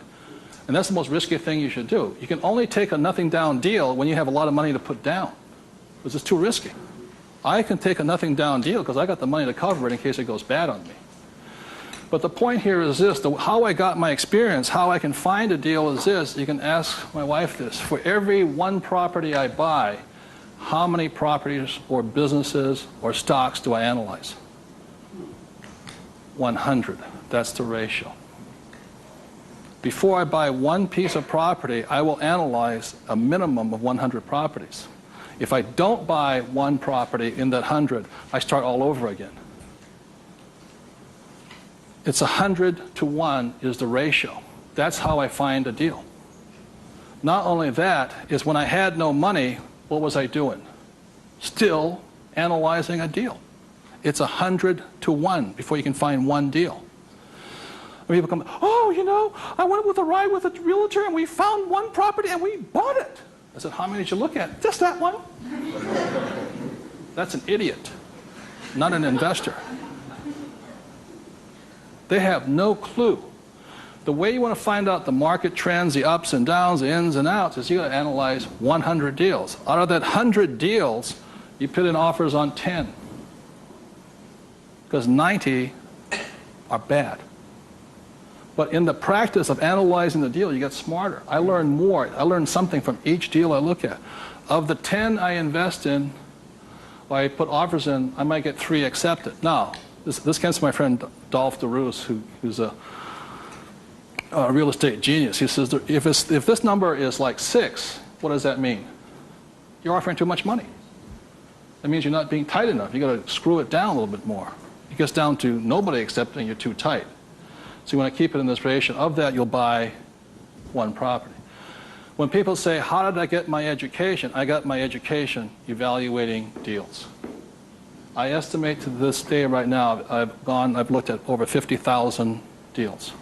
And that's the most risky thing you should do. You can only take a nothing down deal when you have a lot of money to put down, because it's too risky. I can take a nothing down deal because I got the money to cover it in case it goes bad on me. But the point here is this, how I got my experience, how I can find a deal is this. You can ask my wife this. For every one property I buy, how many properties or businesses or stocks do I analyze? 100. That's the ratio. Before I buy one piece of property, I will analyze a minimum of 100 properties. If I don't buy one property in that 100, I start all over again. It's 100 to 1 is the ratio. That's how I find a deal. Not only that, is when I had no money, what was I doing? Still analyzing a deal. It's 100 to 1 before you can find one deal. And people come, I went with a ride with a realtor and we found one property and we bought it. I said, how many did you look at? Just that one. That's an idiot, not an investor. They have no clue. The way you want to find out the market trends, the ups and downs, the ins and outs, is you got to analyze 100 deals. Out of that 100 deals, you put in offers on 10. Because 90 are bad. But in the practice of analyzing the deal, you get smarter. I learn more. I learn something from each deal I look at. Of the 10 I invest in, or I put offers in, I might get 3 accepted. Now, this comes from my friend Dolph DeRoos, who's a real estate genius. He says, if this number is like 6, what does that mean? You're offering too much money. That means you're not being tight enough. You got to screw it down a little bit more. It gets down to nobody accepting, you're too tight. So you want to keep it in this ratio. Of that, you'll buy one property. When people say, how did I get my education? I got my education evaluating deals. I estimate to this day right now, I've looked at over 50,000 deals.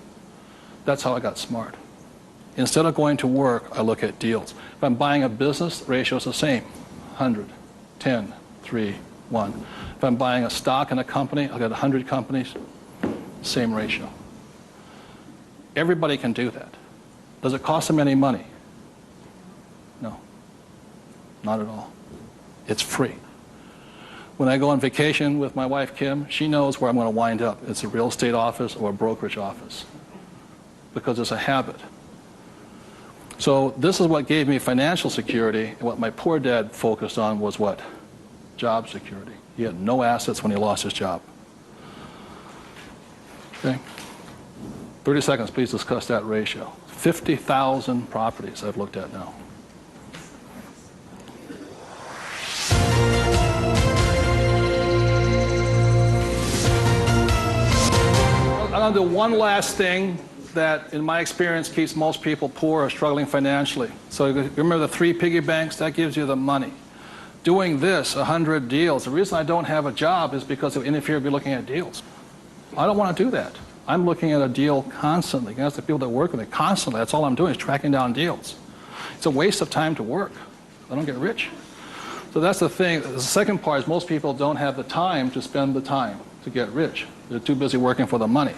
That's how I got smart. Instead of going to work, I look at deals. If I'm buying a business, the ratio is the same. 100, 10, 3, 1. If I'm buying a stock in a company, I've got 100 companies, same ratio. Everybody can do that. Does it cost them any money? No, not at all. It's free. When I go on vacation with my wife, Kim, she knows where I'm going to wind up. It's a real estate office or a brokerage office because it's a habit. So this is what gave me financial security, and what my poor dad focused on was what? Job security. He had no assets when he lost his job. Okay? 30 seconds, please discuss that ratio. 50,000 properties I've looked at now. I'm going to do one last thing that, in my experience, keeps most people poor or struggling financially. So remember the 3 piggy banks? That gives you the money. Doing this, 100 deals, the reason I don't have a job is because it would interfere with me looking at deals. I don't want to do that. I'm looking at a deal constantly. That's the people that work with me constantly. That's all I'm doing is tracking down deals. It's a waste of time to work. I don't get rich. So that's the thing. The second part is most people don't have the time to spend the time to get rich. They're too busy working for the money.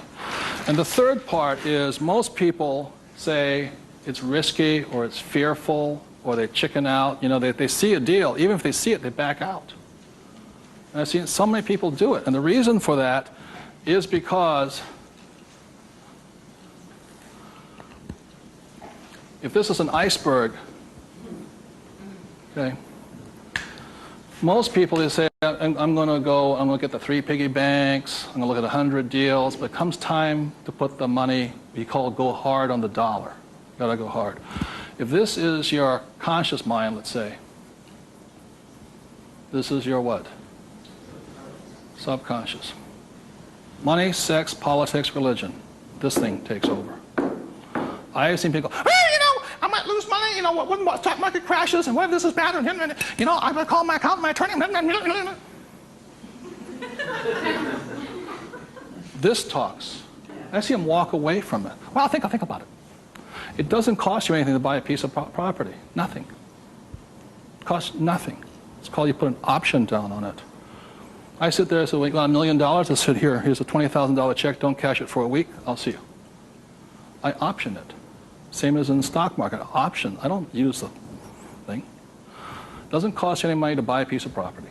And the third part is most people say it's risky or it's fearful or they chicken out. They see a deal. Even if they see it, they back out. And I've seen so many people do it. And the reason for that is because if this is an iceberg, okay, most people, they say, I'm going to get the 3 piggy banks, I'm going to look at 100 deals, but it comes time to put the money, we call go hard on the dollar. Got to go hard. If this is your conscious mind, let's say, this is your what? Subconscious. Money, sex, politics, religion. This thing takes over. I have seen people go, I might lose money, when the stock market crashes, and what if this is bad, and I'm going to call my accountant, my attorney. This talks. I see them walk away from it. Well, I'll think about it. It doesn't cost you anything to buy a piece of property. Nothing. It costs nothing. It's called you put an option down on it. I sit there and say, well, you want $1 million? I said, here's a $20,000 check. Don't cash it for a week. I'll see you. I option it. Same as in the stock market. Option. I don't use the thing. It doesn't cost you any money to buy a piece of property.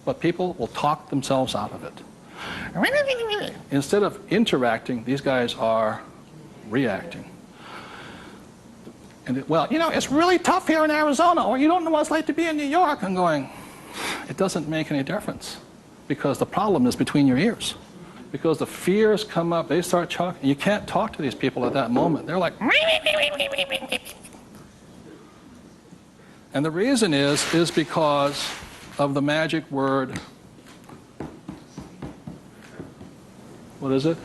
But people will talk themselves out of it. Instead of interacting, these guys are reacting. And it's really tough here in Arizona, or you don't know what it's like to be in New York. I'm going, it doesn't make any difference, because the problem is between your ears. Because the fears come up, they start talking. You can't talk to these people at that moment. They're like, and the reason is because of the magic word. What is it?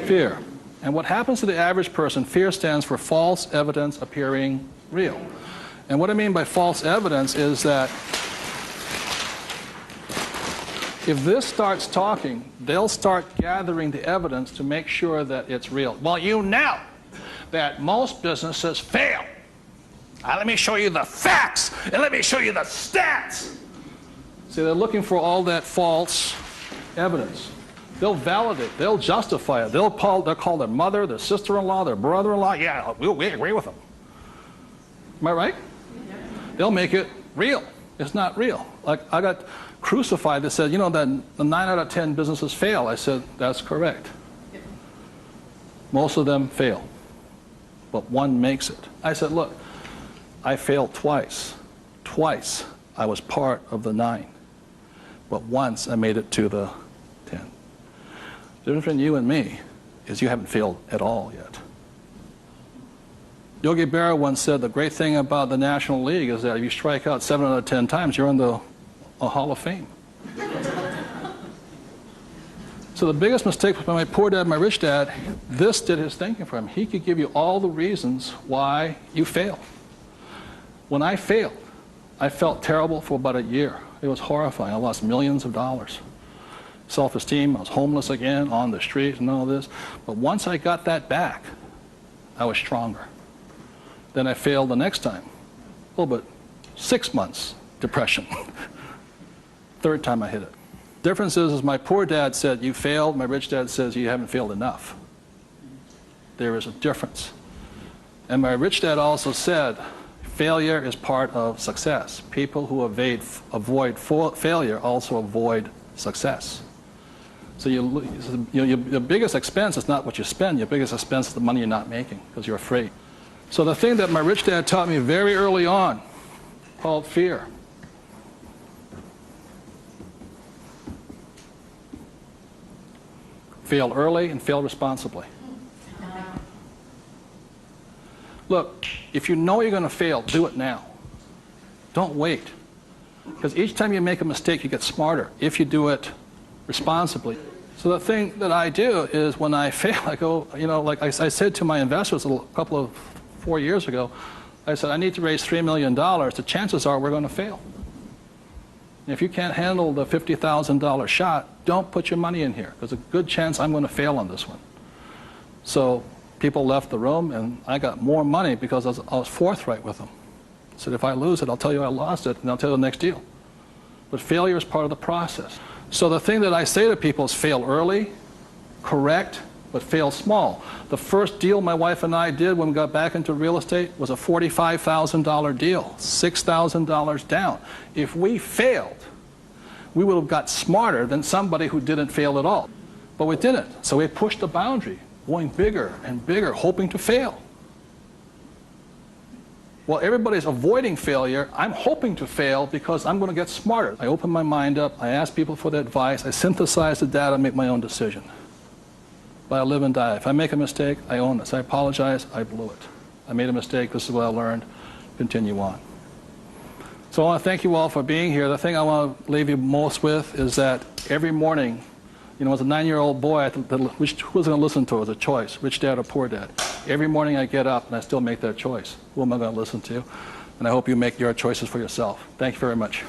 Fear. And what happens to the average person, fear stands for false evidence appearing real. And what I mean by false evidence is that if this starts talking, they'll start gathering the evidence to make sure that it's real. Well, you know that most businesses fail. Let me show you the facts, and let me show you the stats. See, they're looking for all that false evidence. They'll validate, they'll justify it. They'll call their mother, their sister-in-law, their brother-in-law. Yeah, we agree with them. Am I right? Yeah. They'll make it real. It's not real. Like, I got crucified that said, that the 9 out of 10 businesses fail. I said, that's correct. Most of them fail, but one makes it. I said, look, I failed twice. Twice I was part of the 9, but once I made it to the 10. The difference between you and me is you haven't failed at all yet. Yogi Berra once said the great thing about the National League is that if you strike out 7 out of 10 times, you're in the Hall of Fame. So the biggest mistake was my poor dad, my rich dad, this did his thinking for him. He could give you all the reasons why you fail. When I failed, I felt terrible for about a year. It was horrifying. I lost millions of dollars. Self-esteem, I was homeless again, on the street and all this. But once I got that back, I was stronger. Then I failed the next time. A little bit, 6 months, depression. Third time I hit it. Difference is my poor dad said, you failed. My rich dad says, you haven't failed enough. There is a difference. And my rich dad also said, failure is part of success. People who avoid failure also avoid success. So your biggest expense is not what you spend. Your biggest expense is the money you're not making because you're afraid. So the thing that my rich dad taught me very early on, called fear. Fail early and fail responsibly. Look, if you know you're going to fail, do it now. Don't wait. Because each time you make a mistake, you get smarter if you do it responsibly. So the thing that I do is when I fail, I go, like I said to my investors a couple of 4 years ago, I said, I need to raise $3 million. The chances are we're going to fail. And if you can't handle the $50,000 shot, don't put your money in here. There's a good chance I'm going to fail on this one. So people left the room, and I got more money because I was forthright with them. I said, if I lose it, I'll tell you I lost it, and I'll tell you the next deal. But failure is part of the process. So the thing that I say to people is fail early, correct, but fail small. The first deal my wife and I did when we got back into real estate was a $45,000 deal, $6,000 down. If we failed, we would have got smarter than somebody who didn't fail at all. But we didn't. So we pushed the boundary, going bigger and bigger, hoping to fail. Well, everybody's avoiding failure. I'm hoping to fail because I'm going to get smarter. I open my mind up. I ask people for their advice. I synthesize the data and make my own decision. But I live and die. If I make a mistake, I own it. So I apologize. I blew it. I made a mistake. This is what I learned. Continue on. So I want to thank you all for being here. The thing I want to leave you most with is that every morning, as a 9-year-old boy, who was going to listen to it was a choice, rich dad or poor dad. Every morning I get up and I still make that choice. Who am I going to listen to? And I hope you make your choices for yourself. Thank you very much.